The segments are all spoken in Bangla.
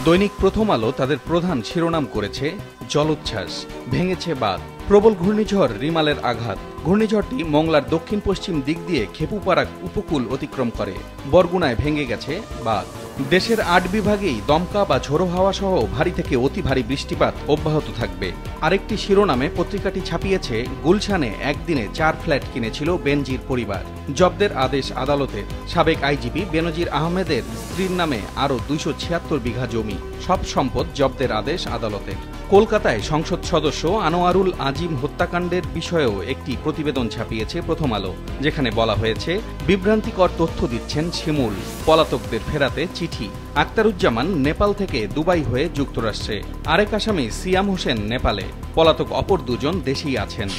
দৈনিক প্রথম আলো তাদের প্রধান শিরোনাম করেছে জলোচ্ছ্বাস, ভেঙেছে বাঁধ। প্রবল ঘূর্ণিঝড় রিমালের আঘাত। ঘূর্ণিঝড়টি মংলার দক্ষিণ পশ্চিম দিক দিয়ে খেপুপাড়া উপকূল অতিক্রম করে। বরগুনায় ভেঙে গেছে বাঁধ। দেশের ৮ বিভাগেই দমকা বা ঝোড়ো হাওয়া সহ ভারী থেকে অতি ভারী বৃষ্টিপাত অব্যাহত থাকবে। আরেকটি শিরোনামে পত্রিকাটি ছাপিয়েছে গুলশানে একদিনে ৪ ফ্ল্যাট কিনেছিল বেনজির পরিবার। জব্দের আদেশ আদালতের। সাবেক আইজিপি বেনজির আহমেদের স্ত্রীর নামে আরও ২৭৬ বিঘা জমি। সব সম্পদ জব্দের আদেশ আদালতের। কলকাতায় সংসদ সদস্য আনোয়ারুল আজিম হত্যাকাণ্ডের বিষয়েও একটি প্রতিবেদন ছাপিয়েছে প্রথম আলো, যেখানে বলা হয়েছে বিভ্রান্তিকর তথ্য দিচ্ছেন শিমুল, পলাতকদের ফেরাতে চিঠি। আক্তারুজ্জামান নেপাল থেকে দুবাই হয়ে যুক্তরাষ্ট্রে। আরেক আসামি সিয়াম হোসেন নেপালে। পলাতক অপর দুজন দেশেই আছেন।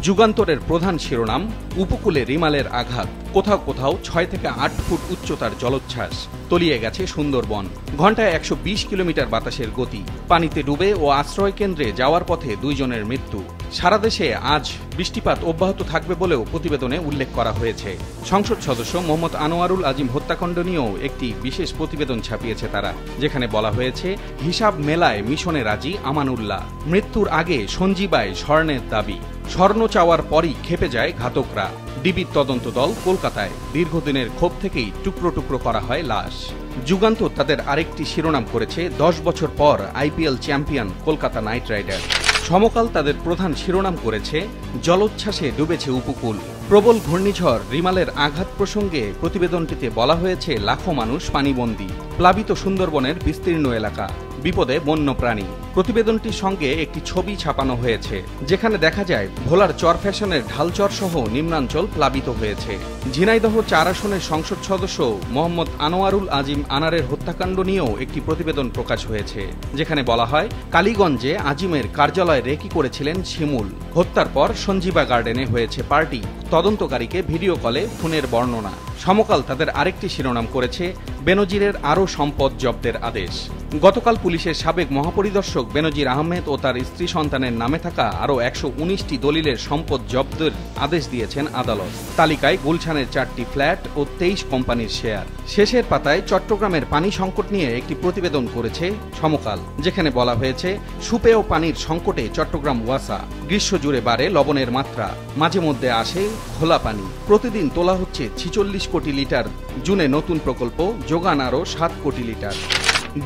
যুগান্তরের প্রধান শিরোনাম উপকূলে রিমালের আঘাত। কোথাও কোথাও ৬ থেকে ৮ ফুট উচ্চতার জলোচ্ছ্বাস। তলিয়ে গেছে সুন্দরবন। ঘণ্টায় ১২০ কিলোমিটার বাতাসের গতি। পানিতে ডুবে ও আশ্রয় কেন্দ্রে যাওয়ার পথে ২ জনের মৃত্যু। সারা দেশে আজ বৃষ্টিপাত অব্যাহত থাকবে বলেও প্রতিবেদনে উল্লেখ করা হয়েছে। সংসদ সদস্য মোহাম্মদ আনোয়ারুল আজিম হত্যাকাণ্ড নিয়েও একটি বিশেষ প্রতিবেদন ছাপিয়েছে তারা, যেখানে বলা হয়েছে হিসাব মেলায় মিশনে রাজি আমানুল্লাহ। মৃত্যুর আগে সঞ্জীবায় স্বর্ণের দাবি। স্বর্ণ চাওয়ার পরই খেপে যায় ঘাতকরা। ডিবির তদন্ত দল কলকাতায়। দীর্ঘদিনের ক্ষোভ থেকেই টুকরো টুকরো করা হয় লাশ। যুগান্তর তাদের আরেকটি শিরোনাম করেছে ১০ বছর পর IPL champion Kolkata Knight Rider. Samakal তাদের প্রধান শিরোনাম করেছে জলোচ্ছ্বাসে ডুবেছে উপকূল। প্রবল ঘূর্ণিঝড় রিমালের আঘাত প্রসঙ্গে প্রতিবেদনটিতে বলা হয়েছে লাখো মানুষ পানিবন্দী। প্লাবিত সুন্দরবনের বিস্তীর্ণ এলাকা। বিপদে বন্যপ্রাণী। প্রতিবেদনটির সঙ্গে একটি ছবি ছাপানো হয়েছে, যেখানে দেখা যায় ভোলার চর ফ্যাশনের ঢালচর সহ নিম্নাঞ্চল প্লাবিত হয়েছে। ঝিনাইদহ ৪ আসনের সংসদ সদস্য মোহাম্মদ আনোয়ারুল আজিম আনারের হত্যাকাণ্ড নিয়েও একটি প্রতিবেদন প্রকাশ হয়েছে, যেখানে বলা হয় কালীগঞ্জে আজিমের কার্যালয়ে রেকি করেছিলেন শিমুল। হত্যার পর সঞ্জীবা গার্ডেনে হয়েছে পার্টি। তদন্তকারীকে ভিডিও কলে খুনের বর্ণনা। সমকাল তাদের আরেকটি শিরোনাম করেছে বেনজিরের আরও সম্পদ জব্দের আদেশ। গতকাল পুলিশের সাবেক মহাপরিদর্শক বেনজির আহমেদ ও তার স্ত্রী সন্তানের নামে থাকা আরও ১১৯টি দলিলের সম্পদ জব্দের আদেশ দিয়েছেন আদালত। তালিকায় গুলশানের ৪টি ফ্ল্যাট ও ২৩ কোম্পানির শেয়ার। শেষের পাতায় চট্টগ্রামের পানি সংকট নিয়ে একটি প্রতিবেদন করেছে সমকাল, যেখানে বলা হয়েছে সুপেয় পানির সংকটে চট্টগ্রাম ওয়াসা। গ্রীষ্ম জুড়ে বাড়ে লবণের মাত্রা। মাঝে মধ্যে আসে ঘোলা পানি। প্রতিদিন তোলা হচ্ছে ৪৬ কোটি লিটার। জুনে নতুন প্রকল্প, যোগান আরও ৭ কোটি লিটার।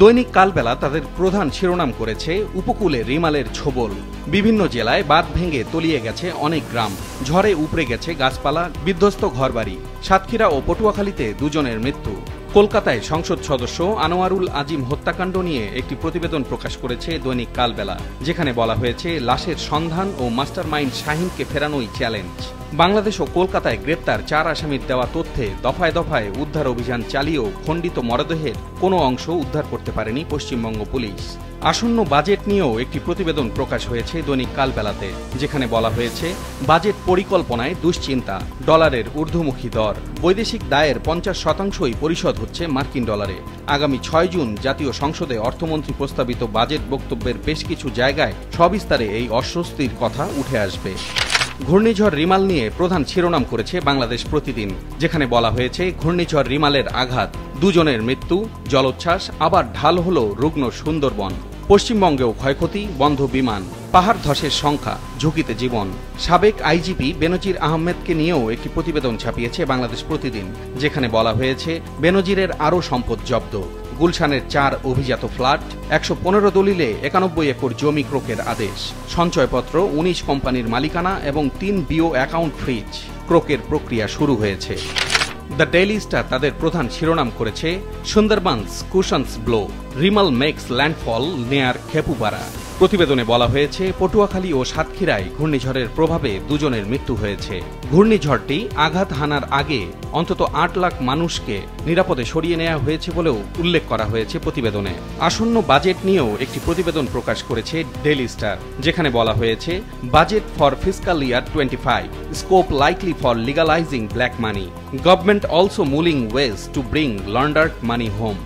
দৈনিক কালবেলা তাদের প্রধান শিরোনাম করেছে উপকূলে রিমালের ছোবল। বিভিন্ন জেলায় বাঁধ ভেঙে তলিয়ে গেছে অনেক গ্রাম। ঝড়ে উপড়ে গেছে গাছপালা, বিধ্বস্ত ঘরবাড়ি। সাতক্ষীরা ও পটুয়াখালীতে ২ জনের মৃত্যু। কলকাতায় সংসদ সদস্য আনোয়ারুল আজিম হত্যাকাণ্ড নিয়ে একটি প্রতিবেদন প্রকাশ করেছে দৈনিক কালবেলা, যেখানে বলা হয়েছে লাশের সন্ধান ও মাস্টারমাইন্ড শাহিনকে ফেরানোই চ্যালেঞ্জ। বাংলাদেশ ও কলকাতায় গ্রেপ্তার ৪ আসামির দেওয়া তথ্যে দফায় দফায় উদ্ধার অভিযান চালিয়েও খণ্ডিত মরদেহের কোনো অংশ উদ্ধার করতে পারেনি পশ্চিমবঙ্গ পুলিশ। আসন্ন বাজেট নিয়েও একটি প্রতিবেদন প্রকাশ হয়েছে দৈনিক কালবেলাতে, যেখানে বলা হয়েছে বাজেট পরিকল্পনায় দুশ্চিন্তা। ডলারের ঊর্ধ্বমুখী দর। বৈদেশিক দায়ের ৫০% পরিশোধ হচ্ছে মার্কিন ডলারে। আগামী ৬ জুন জাতীয় সংসদে অর্থমন্ত্রী প্রস্তাবিত বাজেট বক্তব্যের বেশ কিছু জায়গায় সবিস্তারে এই অস্বস্তির কথা উঠে আসবে। ঘূর্ণিঝড় রিমাল নিয়ে প্রধান শিরোনাম করেছে বাংলাদেশ প্রতিদিন, যেখানে বলা হয়েছে ঘূর্ণিঝড় রিমালের আঘাত। ২ জনের মৃত্যু, জলোচ্ছ্বাস, আবার ঢাল হল রুগ্ন সুন্দরবন। পশ্চিমবঙ্গেও ক্ষয়ক্ষতি, বন্ধ বিমান। পাহাড় ধসের সংখ্যা, ঝুঁকিতে জীবন। সাবেক আইজিপি বেনজির আহমেদকে নিয়েও একটি প্রতিবেদন ছাপিয়েছে বাংলাদেশ প্রতিদিন, যেখানে বলা হয়েছে বেনজিরের আরও সম্পদ জব্দ। গুলশানের ৪ অভিজাত ফ্ল্যাট, ১১৫ দলিলে ৯১ একর জমি ক্রোকের আদেশ। সঞ্চয়পত্র ১৯ কোম্পানির মালিকানা এবং ৩ বিও অ্যাকাউন্ট ফ্রিজ। ক্রোকের প্রক্রিয়া শুরু হয়েছে। দ্য ডেইলি স্টার তাদের প্রধান শিরোনাম করেছে Sundarbans cushions blow, Remal makes landfall near Khepupara. প্রতিবেদনে বলা হয়েছে পটুয়াখালী ও সাতক্ষীরায় ঘূর্ণিঝড়ের প্রভাবে ২ জনের মৃত্যু হয়েছে। ঘূর্ণিঝড়টি আঘাত হানার আগে অন্তত ৮ লাখ মানুষকে নিরাপদে সরিয়ে নেওয়া হয়েছে বলেও উল্লেখ করা হয়েছে প্রতিবেদনে। আসন্ন বাজেট নিয়েও একটি প্রতিবেদন প্রকাশ করেছে ডেইলি স্টার, যেখানে বলা হয়েছে budget for fiscal year 25, scope likely for legalising black money. Government also mulling ways to bring laundered money home.